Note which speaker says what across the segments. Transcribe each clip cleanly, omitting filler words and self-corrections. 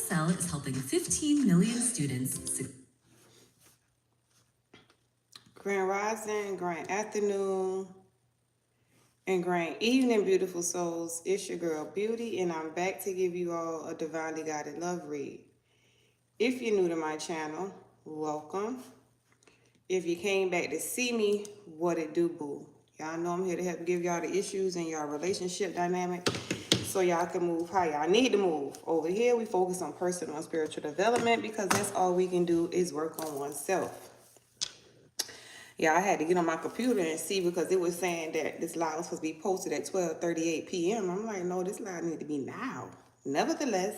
Speaker 1: Cell is helping 15 million students.
Speaker 2: Grand rising, grand afternoon, and grand evening, beautiful souls. It's your girl Beauty, and I'm back to give you all a divinely guided love read. If you're new to my channel, welcome. If you came back to see me, what it do, boo? Y'all know I'm here to help give y'all the issues in y'all relationship dynamic so y'all can move how y'all need to move. Over here, we focus on personal and spiritual development because that's all we can do is work on oneself. Yeah, I had to get on my computer and see because it was saying that this live was supposed to be posted at 12:38 p.m. I'm like, no, this live need to be now. Nevertheless,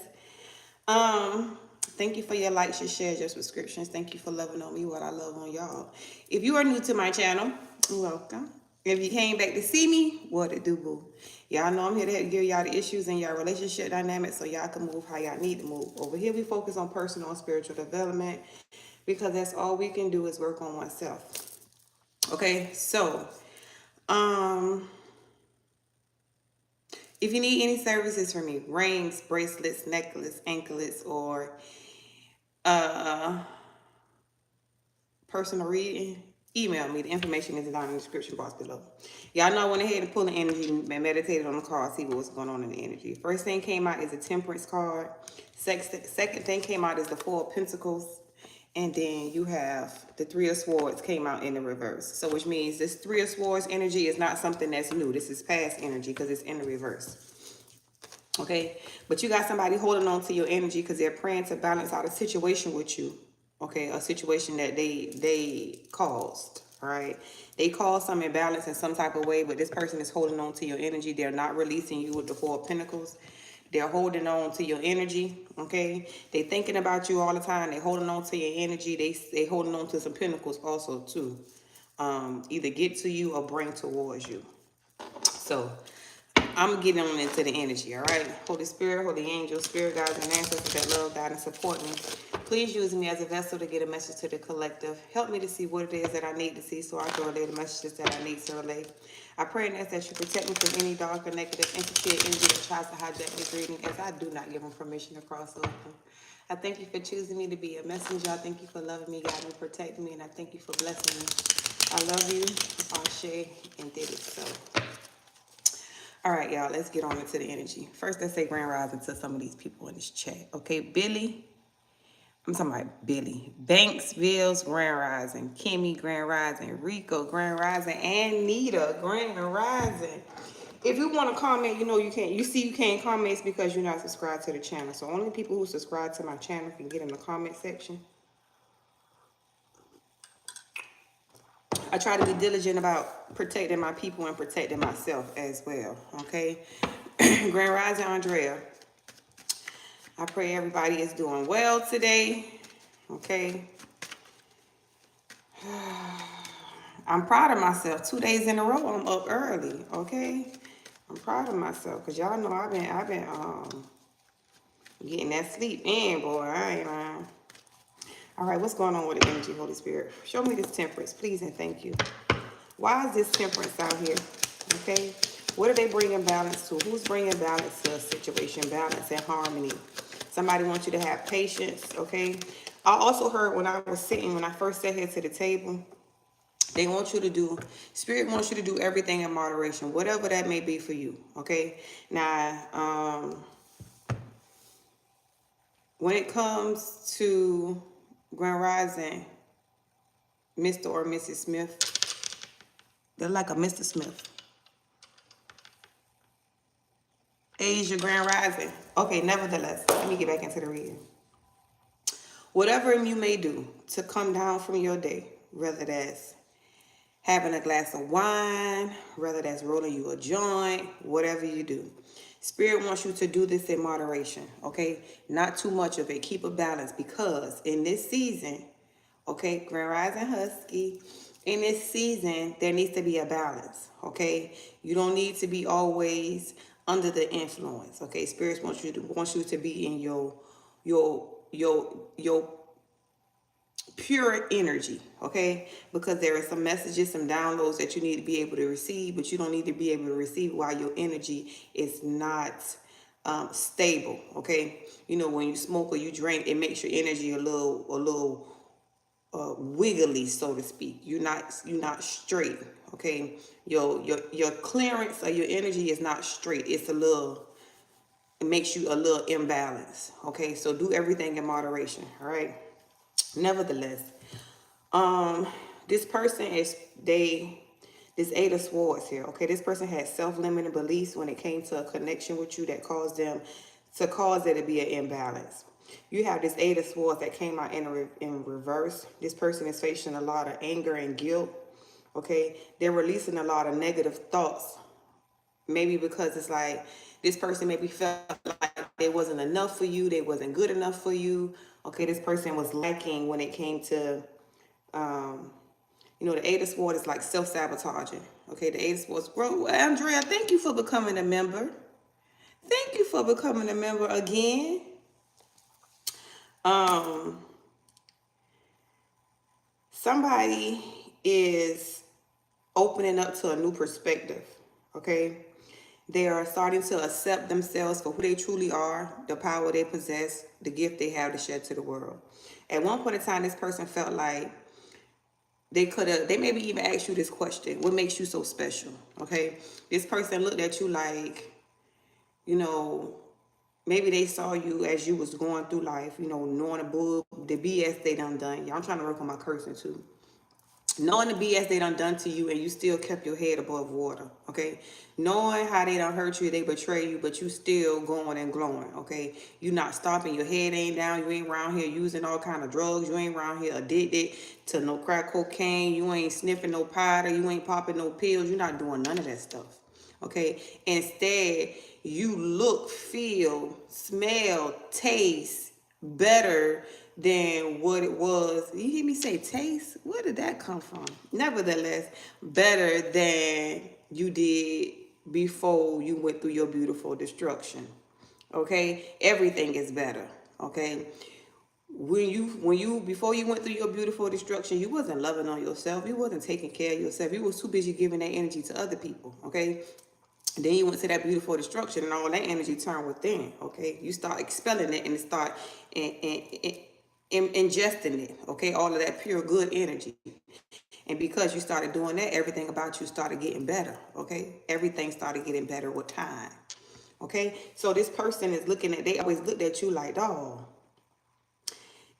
Speaker 2: thank you for your likes, your shares, your subscriptions. Thank you for loving on me what I love on y'all. If you are new to my channel, welcome. If you came back to see me, what it do, boo? Y'all know I'm here to give y'all the issues in y'all relationship dynamics so y'all can move how y'all need to move. Over here, we focus on personal and spiritual development because that's all we can do is work on oneself. Okay, so if you need any services from me, rings, bracelets, necklace, anklets, or personal reading, email me. The information is down in the description box below. Y'all know I went ahead and pulled the energy and meditated on the card, see what's going on in the energy. First thing came out is a Temperance card. Second thing came out is the Four of Pentacles. And then you have the Three of Swords came out in the reverse. So which means this Three of Swords energy is not something that's new. This is past energy because it's in the reverse. Okay? But you got somebody holding on to your energy because they're praying to balance out a situation with you. Okay? A situation that they caused. All right? They caused some imbalance in some type of way, but this person is holding on to your energy. They're not releasing you with the Four of Pentacles. They're holding on to your energy, okay? They thinking about you all the time. They holding on to your energy. They holding on to some pentacles also too. Either get to you or bring towards you. So I'm getting on into the energy, all right? Holy Spirit, Holy Angel, Spirit Guides, and Ancestors that love, guide, and support me. Please use me as a vessel to get a message to the collective. Help me to see what it is that I need to see so I can relay the messages that I need to relay. I pray and ask that you protect me from any dark or negative entity or energy that tries to hijack this reading, as I do not give them permission to cross over. I thank you for choosing me to be a messenger. I thank you for loving me, guiding me, protecting me, and I thank you for blessing me. I love you, Ashe, and did it so. All right, y'all, let's get on into the energy. First, let's say grand rising to some of these people in this chat. Okay, Billy. I'm talking about Billy. Banksville's grand rising. Kimmy, grand rising. Rico, grand rising. And Nita, grand rising. If you want to comment, you know you can't. You see you can't comment, it's because you're not subscribed to the channel. So only people who subscribe to my channel can get in the comment section. I try to be diligent about protecting my people and protecting myself as well, okay? Grand Rising Andrea, I pray everybody is doing well today, okay? I'm proud of myself. 2 days in a row, I'm up early, okay? I'm proud of myself because y'all know I've been getting that sleep in, boy. I ain't lying. All right, what's going on with the energy, Holy Spirit? Show me this temperance, please, and thank you. Why is this temperance out here? Okay. What are they bringing balance to? Who's bringing balance to a situation? Balance and harmony. Somebody wants you to have patience. Okay. I also heard when I first sat here to the table, they want you to do, Spirit wants you to do everything in moderation, whatever that may be for you. Okay. Now, when it comes to Grand Rising, Mr. or Mrs. Smith, they're like a Mr. Smith. Asia Grand Rising. Okay, nevertheless, let me get back into the reading. Whatever you may do to come down from your day, whether that's having a glass of wine, whether that's rolling you a joint, whatever you do. Spirit wants you to do this in moderation, okay? Not too much of it. Keep a balance because in this season, okay, Grand Rising Husky, in this season, there needs to be a balance, okay? You don't need to be always under the influence, okay? Spirit wants you to be in your pure energy, okay? Because there are some messages, some downloads that you need to be able to receive, but you don't need to be able to receive while your energy is not stable. Okay, you know, when you smoke or you drink, it makes your energy a little wiggly, so to speak. You're not straight. Okay, your clearance of your energy is not straight. It makes you a little imbalanced. Okay, so do everything in moderation. All right. Nevertheless, um, this person is this Eight of Swords here. Okay, this person had self-limiting beliefs when it came to a connection with you that caused them to cause there to be an imbalance. You have this Eight of Swords that came out in reverse. This person is facing a lot of anger and guilt. Okay, they're releasing a lot of negative thoughts. Maybe because it's like this person maybe felt like they wasn't enough for you, they wasn't good enough for you. Okay, this person was lacking when it came to the Eight of Swords is like self-sabotaging. Okay, the Eight of Swords. Bro, Andrea, thank you for becoming a member. Thank you for becoming a member again. Somebody is opening up to a new perspective. Okay, they are starting to accept themselves for who they truly are, the power they possess, the gift they have to share to the world. At one point in time, this person felt like they maybe even asked you this question: what makes you so special? Okay, this person looked at you like, you know, maybe they saw you as you was going through life, knowing the BS they done. Y'all, I'm trying to work on my cursing too. Knowing the BS they done to you and you still kept your head above water, okay? Knowing how they done hurt you, they betray you, but you still going and glowing, okay? You not stopping, your head ain't down, you ain't around here using all kind of drugs, you ain't around here addicted to no crack cocaine, you ain't sniffing no powder, you ain't popping no pills, you're not doing none of that stuff, okay? Instead, you look, feel, smell, taste better than what it was. You hear me say taste? Where did that come from? Nevertheless, better than you did before you went through your beautiful destruction. Okay? Everything is better. Okay? Before you went through your beautiful destruction, you wasn't loving on yourself. You wasn't taking care of yourself. You was too busy giving that energy to other people. Okay? Then you went to that beautiful destruction and all that energy turned within. Okay? You start expelling it and it start ingesting it, okay, all of that pure good energy. And because you started doing that, everything about you started getting better, okay? Everything started getting better with time, okay? So this person is they always looked at you like, dog,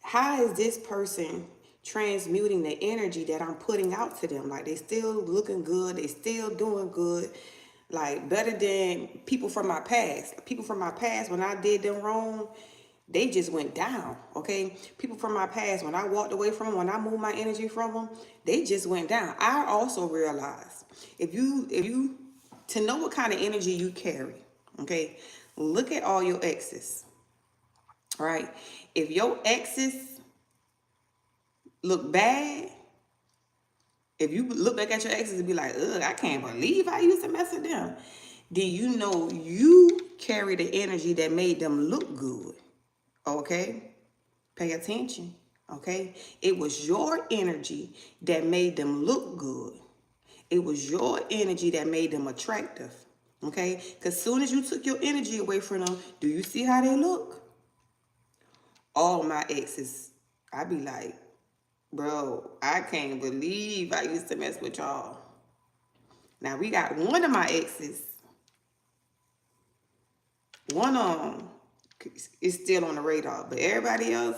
Speaker 2: how is this person transmuting the energy that I'm putting out to them? Like, they still looking good, they still doing good, like better than people from my past. People from my past, when I did them wrong, they just went down, okay? People from my past, when I walked away from them, when I moved my energy from them, they just went down. I also realized to know what kind of energy you carry, okay, look at all your exes, right? If your exes look bad, if you look back at your exes and be like, ugh, I can't believe I used to mess with them, then you know you carry the energy that made them look good. Okay? Pay attention. Okay? It was your energy that made them look good. It was your energy that made them attractive. Okay? Because soon as you took your energy away from them, do you see how they look? All my exes, I be like, bro, I can't believe I used to mess with y'all. Now, we got one of my exes. One of them is still on the radar. But everybody else,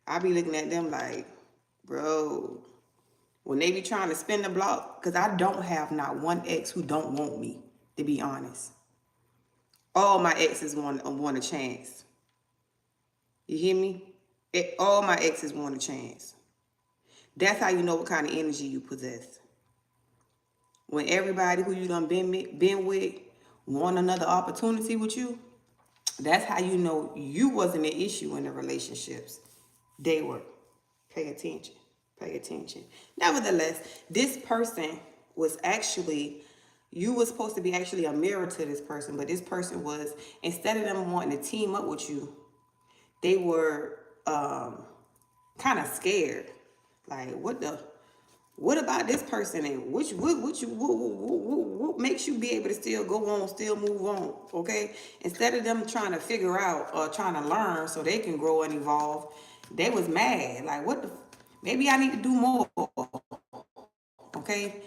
Speaker 2: I be looking at them like, bro, when they be trying to spin the block, because I don't have not one ex who don't want me, to be honest. All my exes want a chance. You hear me? All my exes want a chance. That's how you know what kind of energy you possess. When everybody who you done been with want another opportunity with you, that's how you know you wasn't an issue in the relationships. They were. Pay attention. Pay attention. Nevertheless, this person was actually, you were supposed to be actually a mirror to this person, but this person was, instead of them wanting to team up with you, they were kind of scared. Like, what What about this person? And what makes you be able to still go on, still move on? Okay, instead of them trying to figure out or trying to learn so they can grow and evolve, they was mad. Like, what the? Maybe I need to do more. Okay,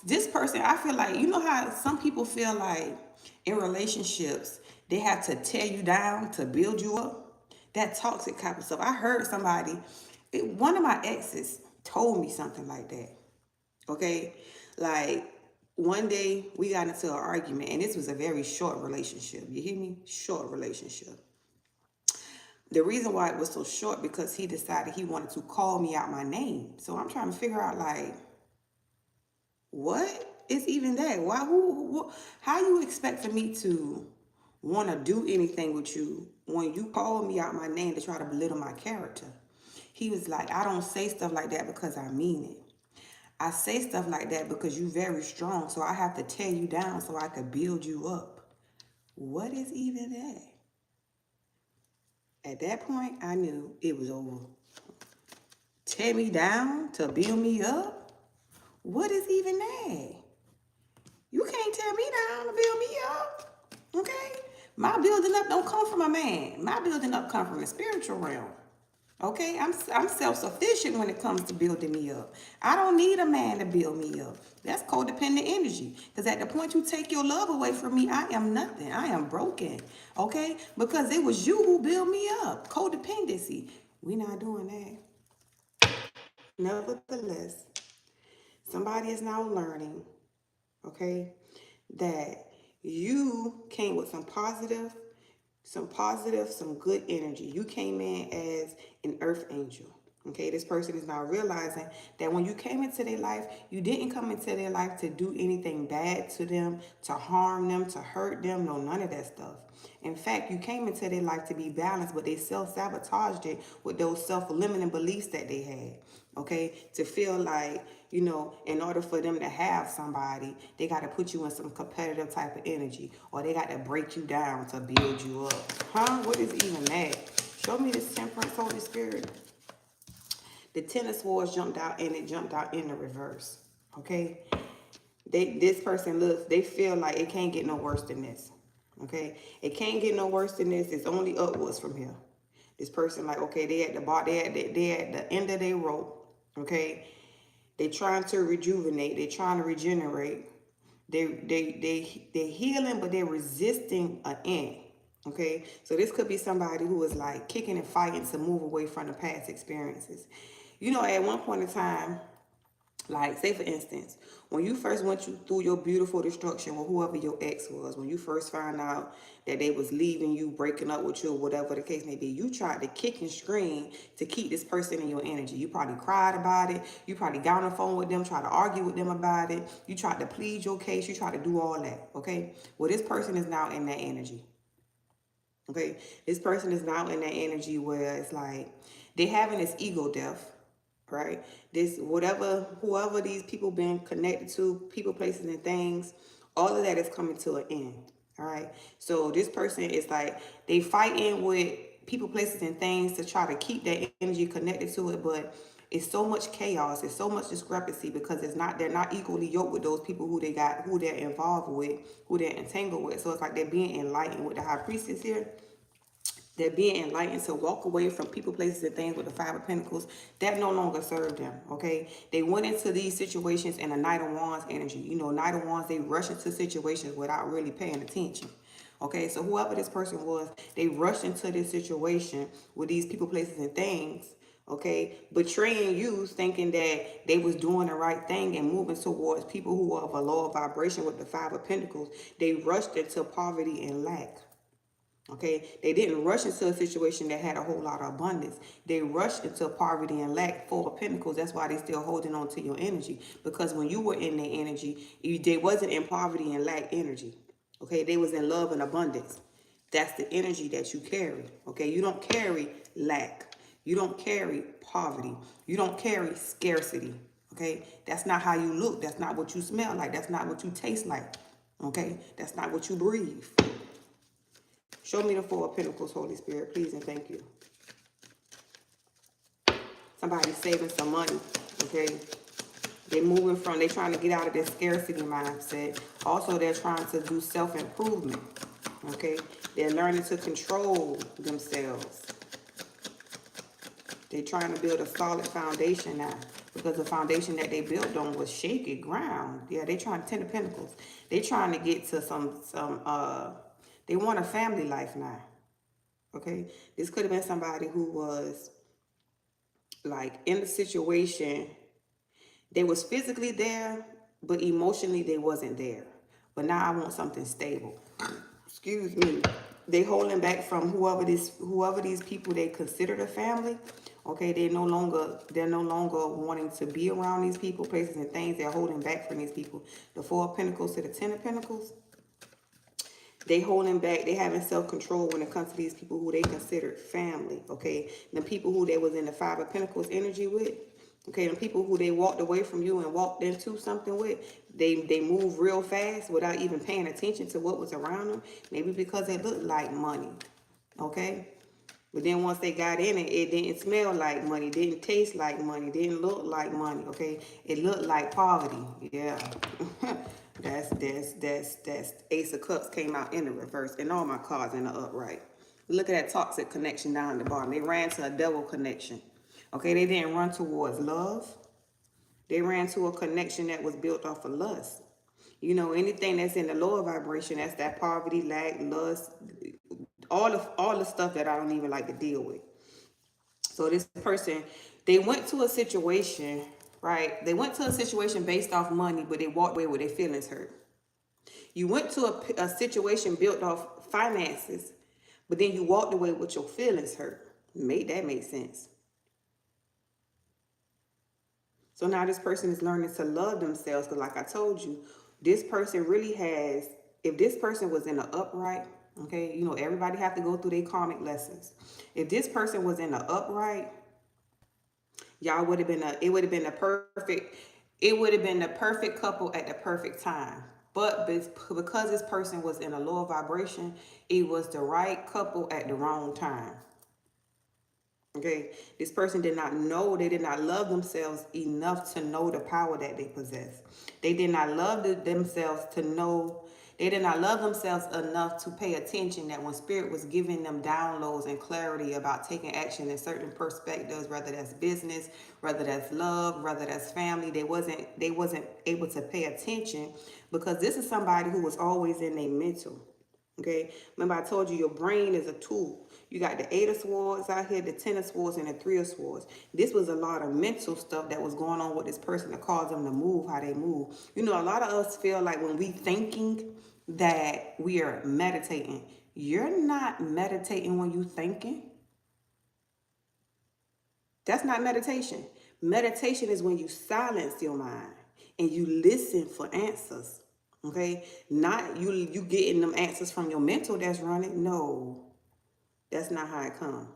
Speaker 2: this person, I feel like, you know how some people feel like in relationships they have to tear you down to build you up. That toxic type of stuff. I heard somebody, one of my exes told me something like that. Okay, like one day we got into an argument, and this was a very short relationship. You hear me? Short relationship. The reason why it was so short because he decided he wanted to call me out my name. So I'm trying to figure out, like, what is even that? Why? Who? How you expect for me to want to do anything with you when you call me out my name to try to belittle my character? He was like, I don't say stuff like that because I mean it. I say stuff like that because you're very strong, so I have to tear you down so I could build you up. What is even that? At that point, I knew it was over. Tear me down to build me up? What is even that? You can't tear me down to build me up. Okay? My building up don't come from a man. My building up come from the spiritual realm. Okay, I'm self-sufficient when it comes to building me up. I don't need a man to build me up. That's codependent energy. Because at the point you take your love away from me, I am nothing. I am broken. Okay? Because it was you who built me up. Codependency. We're not doing that. Nevertheless, somebody is now learning, okay, that you came with some good energy. You came in as an earth angel. Okay, this person is now realizing that when you came into their life, you didn't come into their life to do anything bad to them, to harm them, to hurt them. No, none of that stuff. In fact, you came into their life to be balanced, but they self-sabotaged it with those self-limiting beliefs that they had. Okay, to feel like, in order for them to have somebody, they got to put you in some competitive type of energy, or they got to break you down to build you up. Huh? What is even that? Show me this temperance, Holy Spirit. The Ten of Swords jumped out, and it jumped out in the reverse. Okay? This person looks, they feel like it can't get no worse than this. Okay? It can't get no worse than this. It's only upwards from here. This person, like, okay, they at the bottom, they at the end of their rope. Okay? They trying to rejuvenate, they trying to regenerate. They're healing, but they're resisting an end. Okay, so this could be somebody who is like kicking and fighting to move away from the past experiences. At one point in time, like, say for instance, when you first went through your beautiful destruction with whoever your ex was, when you first found out that they was leaving you, breaking up with you, or whatever the case may be, you tried to kick and scream to keep this person in your energy. You probably cried about it. You probably got on the phone with them, tried to argue with them about it. You tried to plead your case. You tried to do all that, okay? Well, this person is now in that energy. Okay, this person is now in that energy where it's like they having this ego death, right? This whoever these people been connected to, people, places, and things, all of that is coming to an end. All right. So this person is like they fighting with people, places, and things to try to keep that energy connected to it, but it's so much chaos, it's so much discrepancy because they're not equally yoked with those people who they're involved with, who they're entangled with. So it's like they're being enlightened with the high priestess here. They're being enlightened to walk away from people, places, and things with the Five of Pentacles that no longer serve them, okay? They went into these situations in a Knight of Wands energy. Knight of Wands, they rush into situations without really paying attention, okay? So whoever this person was, they rushed into this situation with these people, places, and things, okay? Betraying you, thinking that they was doing the right thing and moving towards people who are of a lower vibration with the Five of Pentacles. They rushed into poverty and lack. Okay, they didn't rush into a situation that had a whole lot of abundance. They rushed into poverty and lack, Four of Pentacles. That's why they still holding on to your energy. Because when you were in their energy, they wasn't in poverty and lack energy. Okay, they was in love and abundance. That's the energy that you carry. Okay, you don't carry lack. You don't carry poverty. You don't carry scarcity. Okay, that's not how you look. That's not what you smell like. That's not what you taste like. Okay, that's not what you breathe. Show me the Four of Pentacles, Holy Spirit, please and thank you. Somebody's saving some money, okay? They're moving from, they're trying to get out of this scarcity mindset. Also, they're trying to do self-improvement, okay? They're learning to control themselves. They're trying to build a solid foundation now because the foundation that they built on was shaky ground. Yeah, they trying to, 10 of Pentacles. They trying to get to they want a family life now, okay? This could have been somebody who was like in the situation. They was physically there, but emotionally they wasn't there. But now I want something stable. Excuse me. They holding back from whoever these people they consider a family. Okay, they're no longer wanting to be around these people, places, and things. They're holding back from these people. The 4 of Pentacles to the 10 of Pentacles. They holding back. They having self-control when it comes to these people who they considered family. Okay, the people who they was in the 5 of Pentacles energy with. Okay, the people who they walked away from you and walked into something with, they move real fast without even paying attention to what was around them. Maybe because it looked like money. Okay, but then once they got in it, it didn't smell like money, didn't taste like money, didn't look like money. Okay, it looked like poverty. Yeah. That's Ace of Cups came out in the reverse, and all my cards in the upright. Look at that toxic connection down at the bottom. They ran to a devil connection. Okay, they didn't run towards love. They ran to a connection that was built off of lust. You know, anything that's in the lower vibration, that's that poverty, lack, lust, all the stuff that I don't even like to deal with. So this person, they went to a situation, right? They went to a situation based off money, but they walked away with their feelings hurt. You went to a situation built off finances, but then you walked away with your feelings hurt. Made that make sense? So now this person is learning to love themselves, because like I told you, this person really has, if this person was in the upright, okay, you know, everybody have to go through their karmic lessons. If this person was in the upright, y'all would have been it would have been the perfect couple at the perfect time. But because this person was in a lower vibration, it was the right couple at the wrong time. Okay, this person did not know, they did not love themselves enough to know the power that they possess. They did not love themselves to know, they did not love themselves enough to pay attention that when Spirit was giving them downloads and clarity about taking action in certain perspectives, whether that's business, whether that's love, whether that's family, they wasn't able to pay attention, because this is somebody who was always in their mental. Okay, remember I told you your brain is a tool. You got the 8 of Swords out here, the 10 of Swords, and the 3 of Swords. This was a lot of mental stuff that was going on with this person that caused them to move how they move. You know, a lot of us feel like when we thinking that we are meditating. You're not meditating when you thinking. That's not meditation. Meditation is when you silence your mind and you listen for answers. Okay, not you getting them answers from your mental that's running. No, that's not how it comes.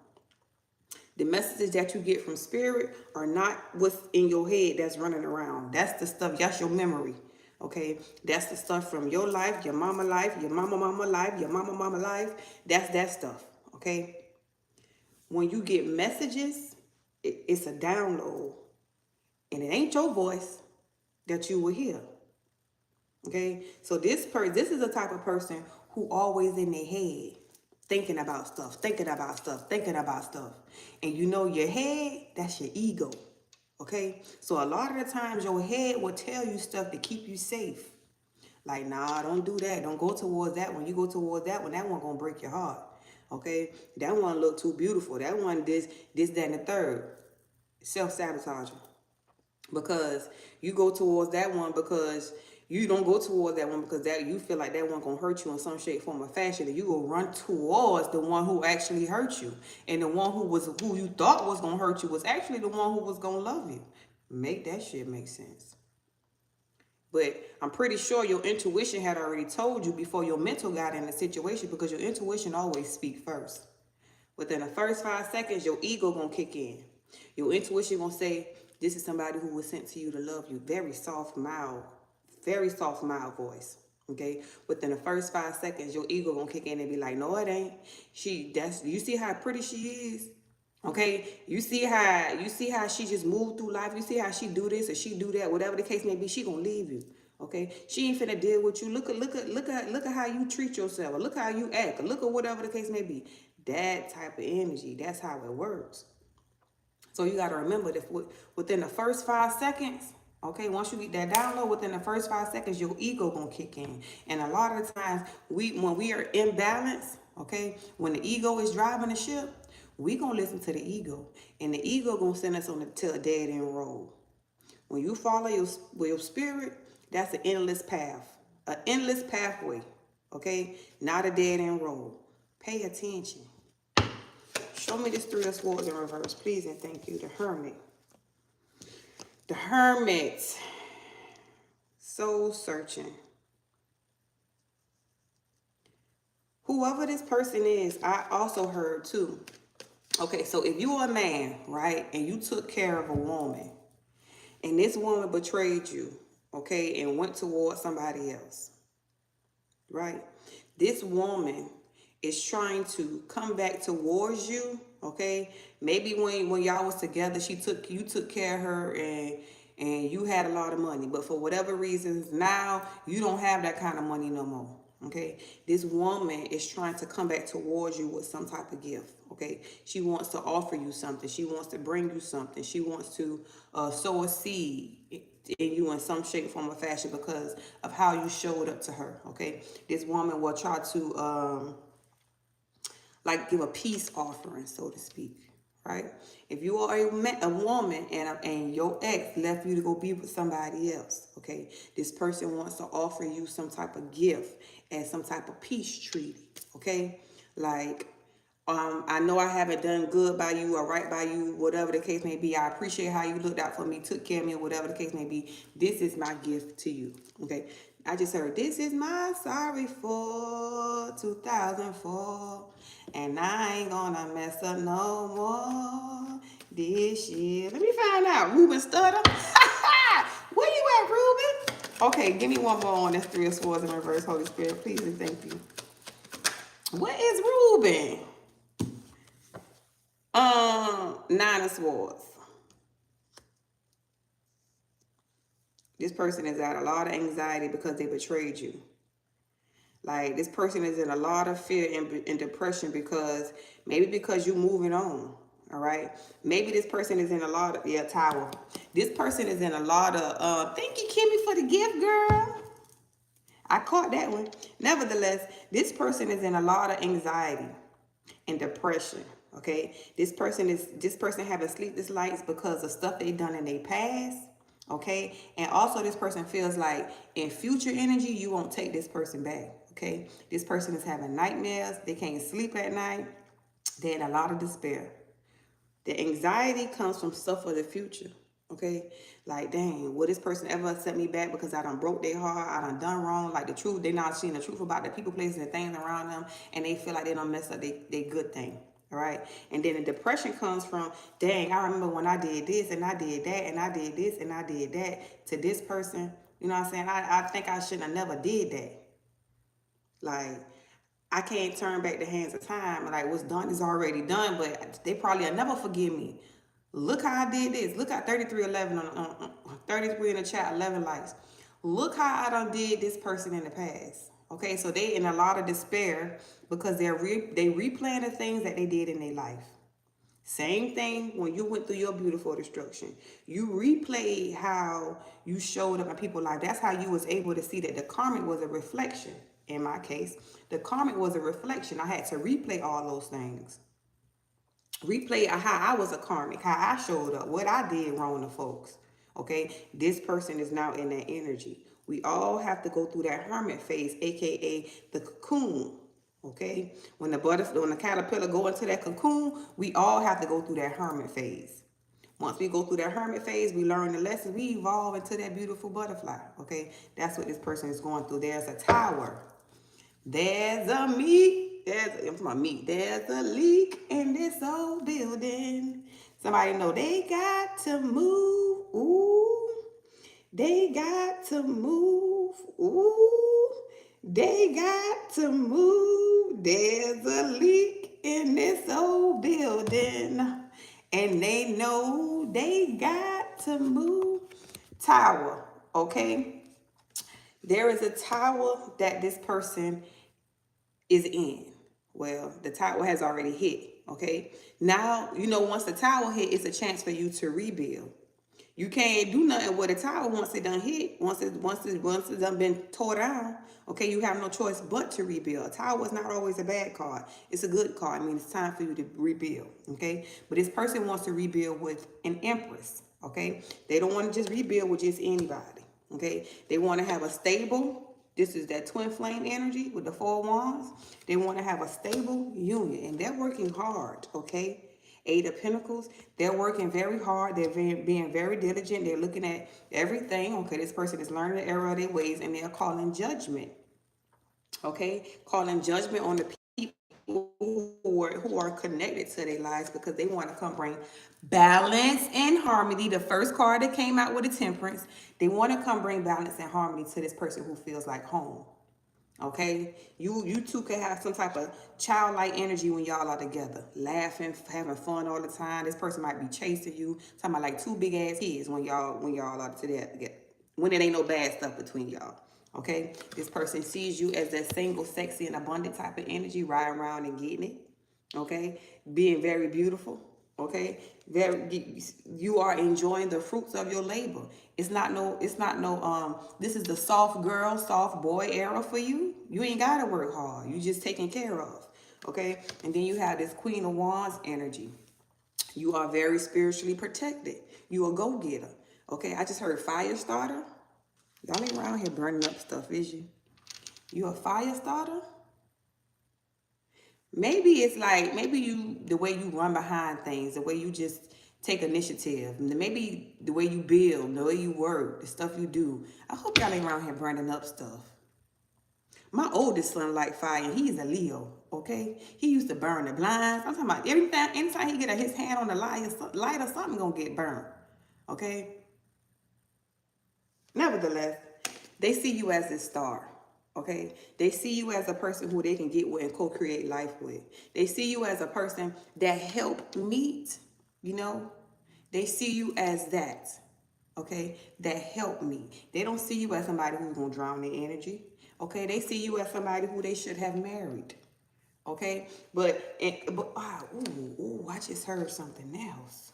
Speaker 2: The messages that you get from Spirit are not what's in your head that's running around. That's the stuff, that's your memory. Okay, that's the stuff from your life, your mama life, your mama life, your mama life. That's that stuff. Okay, when you get messages, it's a download, and it ain't your voice that you will hear. Okay, so this is the type of person who always in their head thinking about stuff, thinking about stuff, thinking about stuff. And you know your head, that's your ego. Okay, so a lot of the times your head will tell you stuff to keep you safe. Like, nah, don't do that. Don't go towards that one. You go towards that one gonna break your heart. Okay, that one look too beautiful. That one this, that, and the third. Self-sabotaging. Because you go towards that one because you don't go towards that one because that you feel like that one gonna hurt you in some shape, form, or fashion, and you go run towards the one who actually hurt you, and the one who you thought was gonna hurt you was actually the one who was gonna love you. Make that shit make sense. But I'm pretty sure your intuition had already told you before your mental got in the situation, because your intuition always speak first. Within the first 5 seconds, your ego gonna kick in. Your intuition gonna say, this is somebody who was sent to you to love you. Very soft, mild voice. Okay? Within the first 5 seconds, your ego gonna kick in and be like, no, it ain't. You see how pretty she is? Okay, you see how she just moved through life. You see how she do this or she do that, whatever the case may be. She gonna leave you. Okay, she ain't finna deal with you. Look at how you treat yourself. Or look how you act. Or look at whatever the case may be. That type of energy. That's how it works. So you gotta remember that within the first 5 seconds. Okay, once you get that download, within the first 5 seconds, your ego gonna kick in. And a lot of the times, when we are in balance, okay, when the ego is driving the ship, we gonna listen to the ego, and the ego gonna send us on to a dead end road. When you follow your spirit, that's an endless path, an endless pathway. Okay, not a dead end road. Pay attention. Show me this Three of Swords in reverse, please and thank you. The Hermit. The Hermit. Soul searching. Whoever this person is, I also heard too. Okay, so if you are a man, right, and you took care of a woman, and this woman betrayed you, okay, and went towards somebody else, right? This woman is trying to come back towards you, okay? Maybe when y'all was together, you took care of her and you had a lot of money, but for whatever reasons now you don't have that kind of money no more. Okay, this woman is trying to come back towards you with some type of gift. Okay, she wants to offer you something. She wants to bring you something. She wants to sow a seed in you in some shape, form, or fashion because of how you showed up to her. Okay, this woman will try to like give a peace offering, so to speak. Right? If you are a woman and your ex left you to go be with somebody else, okay, this person wants to offer you some type of gift and some type of peace treaty, okay? Like, I know I haven't done good by you or right by you, whatever the case may be. I appreciate how you looked out for me, took care of me, whatever the case may be. This is my gift to you, okay? I just heard, this is my sorry for 2004. And I ain't gonna mess up no more this year. Let me find out. Ruben Stutter. Where you at, Ruben? Okay, give me one more on this Three of Swords in reverse, Holy Spirit. Please and thank you. What is Ruben? Nine of Swords. This person is at a lot of anxiety because they betrayed you. Like, this person is in a lot of fear and depression because you're moving on. All right. Maybe this person is in a lot of, Tower. This person is in a lot of, thank you, Kimmy, for the gift, girl. I caught that one. Nevertheless, this person is in a lot of anxiety and depression. Okay. This person having sleepless nights because of stuff they done in their past. Okay. And also this person feels like in future energy, you won't take this person back. Okay. This person is having nightmares. They can't sleep at night. They're in a lot of despair. The anxiety comes from stuff for the future. Okay. Like, dang, will this person ever set me back because I done broke their heart? I done wrong. Like the truth, they not seeing the truth about the people, places, and things around them. And they feel like they done messed up they good thing. All right. And then the depression comes from, dang, I remember when I did this and I did that and I did this and I did that to this person. You know what I'm saying? I think I shouldn't have never did that. Like, I can't turn back the hands of time. Like, what's done is already done, but they probably will never forgive me. Look how I did this. Look at 3311 on 33 in the chat, 11 likes. Look how I done did this person in the past. Okay, so they in a lot of despair because they replaying the things that they did in their life. Same thing when you went through your beautiful destruction. You replayed how you showed up in people's life. That's how you was able to see that the karmic was a reflection. In my case, the karmic was a reflection. I had to replay all those things. Replay how I was a karmic, how I showed up, what I did wrong to folks. Okay, this person is now in that energy. We all have to go through that hermit phase, aka the cocoon. Okay, when the caterpillar go into that cocoon, we all have to go through that hermit phase. Once we go through that hermit phase, we learn the lessons, we evolve into that beautiful butterfly. Okay, that's what this person is going through. There's a tower. There's a leak. There's a leak in this old building. Somebody know they got to move. Ooh, they got to move. Ooh, they got to move. There's a leak in this old building. And they know they got to move. Tower, okay? There is a tower that this person is in. Well, the tower has already hit, okay? Now, once the tower hit, it's a chance for you to rebuild. You can't do nothing with a tower once it done hit. Once it done been tore down. Okay, you have no choice but to rebuild. A tower is not always a bad card. It's a good card. I mean, it's time for you to rebuild. Okay, but this person wants to rebuild with an empress. Okay, they don't want to just rebuild with just anybody. Okay, they want to have a stable. This is that twin flame energy with the 4 wands. They want to have a stable union, and they're working hard. Okay. 8 of Pentacles, they're working very hard. They're being very diligent. They're looking at everything. Okay, this person is learning the error of their ways, and they're calling judgment. Okay, calling judgment on the people who are connected to their lives, because they want to come bring balance and harmony. The first card that came out with a Temperance, they want to come bring balance and harmony to this person who feels like home. Okay, you two can have some type of childlike energy when y'all are together, laughing, having fun all the time. This person might be chasing you, talking about like 2 big ass kids when y'all are together. When it ain't no bad stuff between y'all. Okay, this person sees you as that single, sexy, and abundant type of energy, riding around and getting it. Okay, being very beautiful. Okay, you are enjoying the fruits of your labor. It's not no this is the soft girl, soft boy era for you. You ain't gotta work hard. You just taken care of. Okay, and then you have this Queen of Wands energy. You are very spiritually protected. You a go-getter. Okay, I just heard fire starter. Y'all ain't around here burning up stuff, is you? You a fire starter? Maybe it's like, the way you run behind things, the way you just take initiative, maybe the way you build, the way you work, the stuff you do. I hope y'all ain't around here burning up stuff. My oldest son like fire, and he's a Leo, okay? He used to burn the blinds. I'm talking about anytime he get his hand on the light or something gonna get burned, okay? Nevertheless, they see you as this star. Okay, they see you as a person who they can get with and co-create life with. They see you as a person that helped meet, they see you as that, okay, that helped me. They don't see you as somebody who's gonna drown their energy. Okay, they see you as somebody who they should have married. Okay, I just heard something else.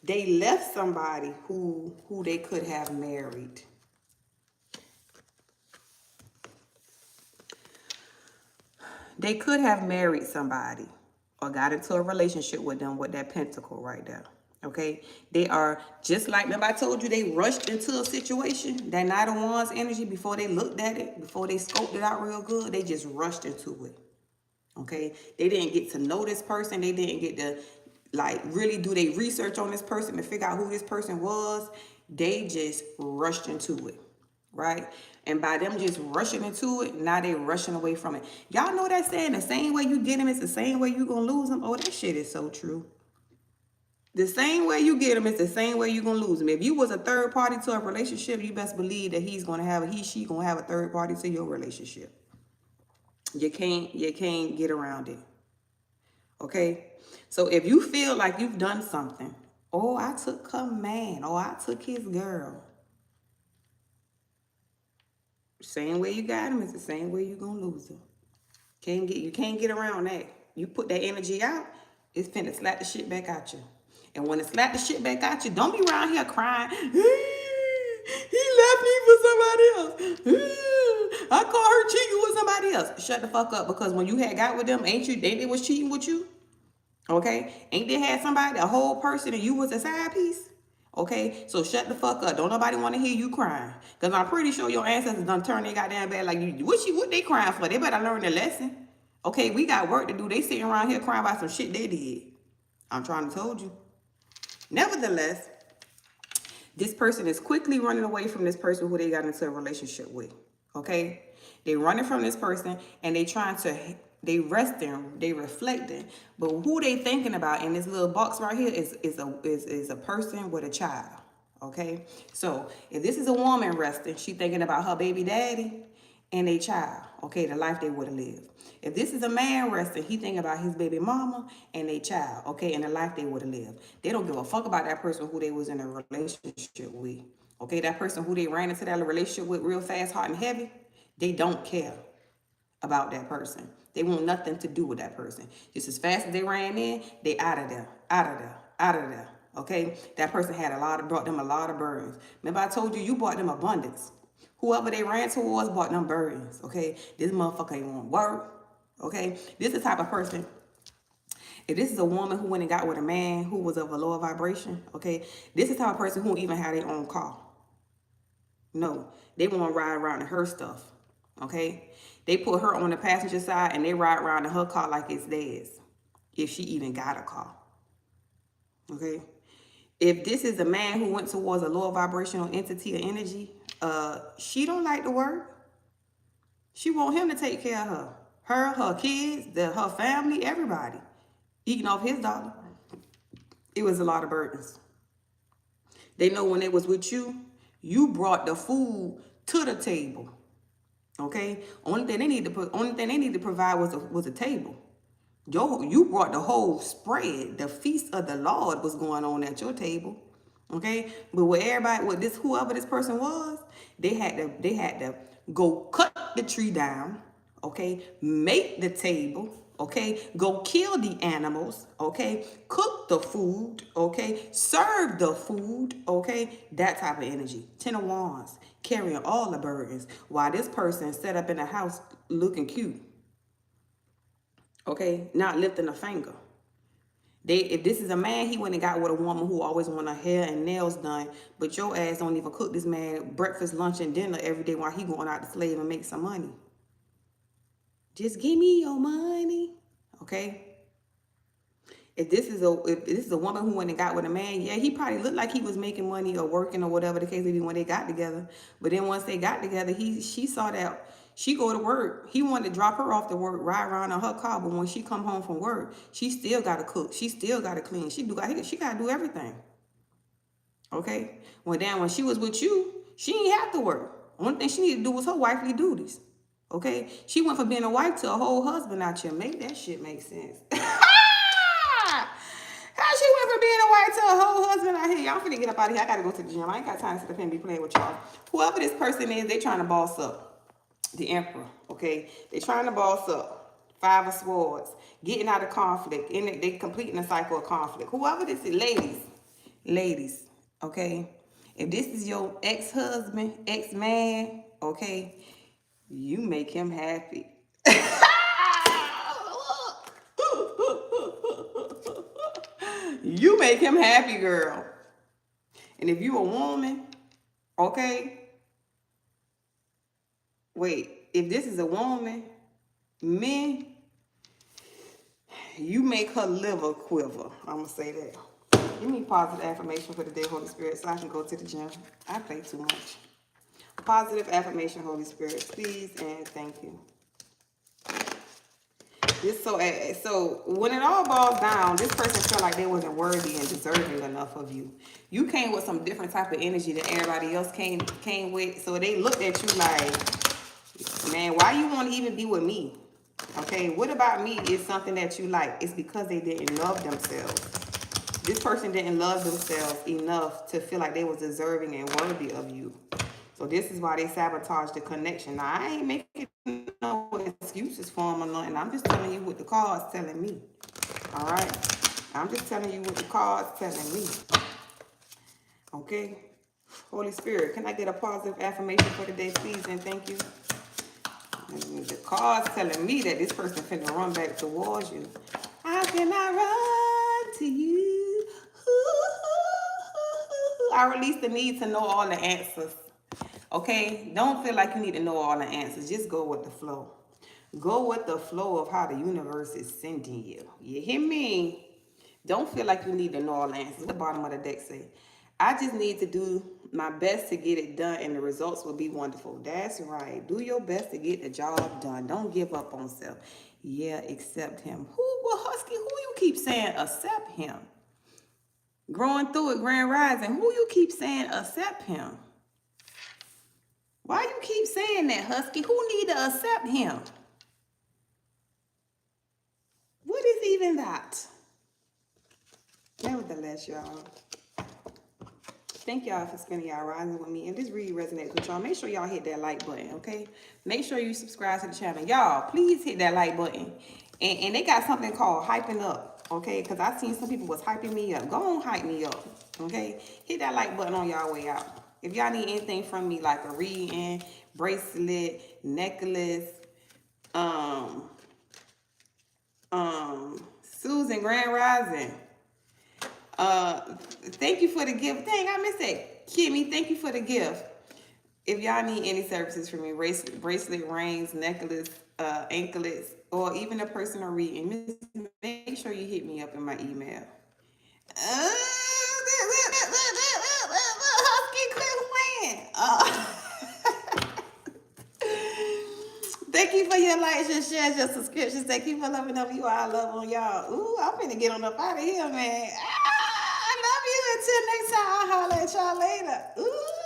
Speaker 2: They left somebody who they could have married. They could have married somebody or got into a relationship with them with that pentacle right there. Okay? They are just like, remember I told you they rushed into a situation, that Knight of Wands energy, before they looked at it, before they scoped it out real good, they just rushed into it. Okay? They didn't get to know this person. They didn't get to really do their research on this person to figure out who this person was. They just rushed into it. Right? And by them just rushing into it, now they rushing away from it. Y'all know that saying, the same way you get them, it's the same way you gonna lose them. Oh, that shit is so true. The same way you get them, it's the same way you gonna lose them. If you was a third party to a relationship, you best believe that she gonna have a third party to your relationship. You can't get around it. Okay? So if you feel like you've done something, oh, I took her man, oh, I took his girl. Same way you got him, it's the same way you're gonna lose him. You can't get around that. You put that energy out, it's finna slap the shit back at you. And when it slap the shit back at you, don't be around here crying. He left me for somebody else. I caught her cheating with somebody else. Shut the fuck up, because when you had got with them, ain't they was cheating with you? Okay? Ain't they had somebody, a whole person, and you was a side piece? Okay, so shut the fuck up. Don't nobody want to hear you crying. Because I'm pretty sure your ancestors done turned their goddamn bad like you. What they crying for? They better learn their lesson. Okay, we got work to do. They sitting around here crying about some shit they did. I'm trying to told you. Nevertheless, this person is quickly running away from this person who they got into a relationship with. Okay? They running from this person and they resting, they reflecting, but who they thinking about in this little box right here is a person with a child. Okay, so if this is a woman resting, she thinking about her baby daddy, and a child, okay, the life they would have lived. If this is a man resting, he think about his baby mama and a child, okay, and the life they would have lived. They don't give a fuck about that person who they was in a relationship with, okay? That person who they ran into that relationship with real fast, hot, and heavy, they don't care about that person. They want nothing to do with that person. Just as fast as they ran in, they out of there, out of there, out of there. Okay? That person had brought them a lot of burdens. Remember I told you, you brought them abundance. Whoever they ran towards brought them burdens. Okay? This motherfucker ain't want work. Okay? This is the type of person. If this is a woman who went and got with a man who was of a lower vibration, okay, this is the type of person who even had their own car. No, they want to ride around in her stuff. Okay, they put her on the passenger side and they ride around in her car like it's theirs, if she even got a car. Okay, if this is a man who went towards a lower vibrational entity or energy, she don't like to work. She want him to take care of her kids, her family, everybody, eating off his dollar. It was a lot of burdens. They know when they was with you, you brought the food to the table. Okay, only thing they need to provide was a table. You brought the whole spread. The feast of the Lord was going on at your table. Okay, but whoever this person was, they had to go cut the tree down. Okay, make the table. Okay, go kill the animals. Okay, cook the food. Okay, serve the food. Okay, that type of energy. 10 of Wands, carrying all the burdens, while this person set up in the house looking cute. Okay, not lifting a finger. If this is a man, he went and got with a woman who always want her hair and nails done, but your ass don't even cook this man breakfast, lunch, and dinner every day while he going out to slave and make some money. Just give me your money, okay? If this is a woman who went and got with a man, yeah, he probably looked like he was making money or working or whatever the case may be when they got together. But then once they got together, she saw that she go to work. He wanted to drop her off to work, ride around in her car. But when she come home from work, she still got to cook. She still got to clean. She got to do everything. Okay? When she was with you, she ain't have to work. One thing she needed to do was her wifely duties. Okay? She went from being a wife to a whole husband out here. Make that shit make sense. How she went from being a wife to a whole husband out here? Y'all finna get up out of here. I gotta go to the gym. I ain't got time to sit up here and be playing with y'all. Whoever this person is, they trying to boss up. The Emperor, okay? They trying to boss up. 5 of Swords. Getting out of conflict. And they completing a cycle of conflict. Whoever this is, ladies, okay? If this is your ex-husband, ex-man, okay, you make him happy. You make him happy, girl. And if you a woman, okay, wait, if this is a woman, men, you make her liver quiver. I'm going to say that. Give me positive affirmation for the day, Holy Spirit, so I can go to the gym. I play too much. Positive affirmation, Holy Spirit, please and thank you. So when it all boils down, this person felt like they wasn't worthy and deserving enough of you. You came with some different type of energy that everybody else came with. So they looked at you like, man, why you want to even be with me? Okay, what about me is something that you like? It's because they didn't love themselves. This person didn't love themselves enough to feel like they was deserving and worthy of you. So this is why they sabotaged the connection. Now, I ain't making no excuses for them or nothing. I'm just telling you what the cards telling me. All right? I'm just telling you what the cards telling me. Okay? Holy Spirit, can I get a positive affirmation for today, please, and thank you? And the cards telling me that this person finna run back towards you. How can I run to you? I release the need to know all the answers. Okay, don't feel like you need to know all the answers. Just go with the flow. Go with the flow of how the universe is sending you. You hear me? Don't feel like you need to know all the answers. The bottom of the deck say, I just need to do my best to get it done and the results will be wonderful. That's right. Do your best to get the job done. Don't give up on self. Yeah, accept him. Husky, who you keep saying accept him? Growing through it, Grand Rising. Who you keep saying accept him? Why you keep saying that, Husky? Who need to accept him? What is even that? Nevertheless, y'all. Thank y'all for spending y'all rising with me. If this really resonates with y'all, make sure y'all hit that like button, okay? Make sure you subscribe to the channel. Y'all, please hit that like button. And they got something called hyping up, okay? Because I seen some people was hyping me up. Go on, hype me up, okay? Hit that like button on y'all way out. If y'all need anything from me, like a reading, bracelet, necklace, Susan Grand Rising. Thank you for the gift. Dang, I missed that. Kimmy, thank you for the gift. If y'all need any services from me, bracelet, rings, necklace, anklets, or even a personal reading, make sure you hit me up in my email. Thank you for your likes, your shares, your subscriptions. Thank you for loving up you. I love on y'all. Ooh, I'm finna get on up out of here, man. I love you. Until next time, I'll holler at y'all later. Ooh.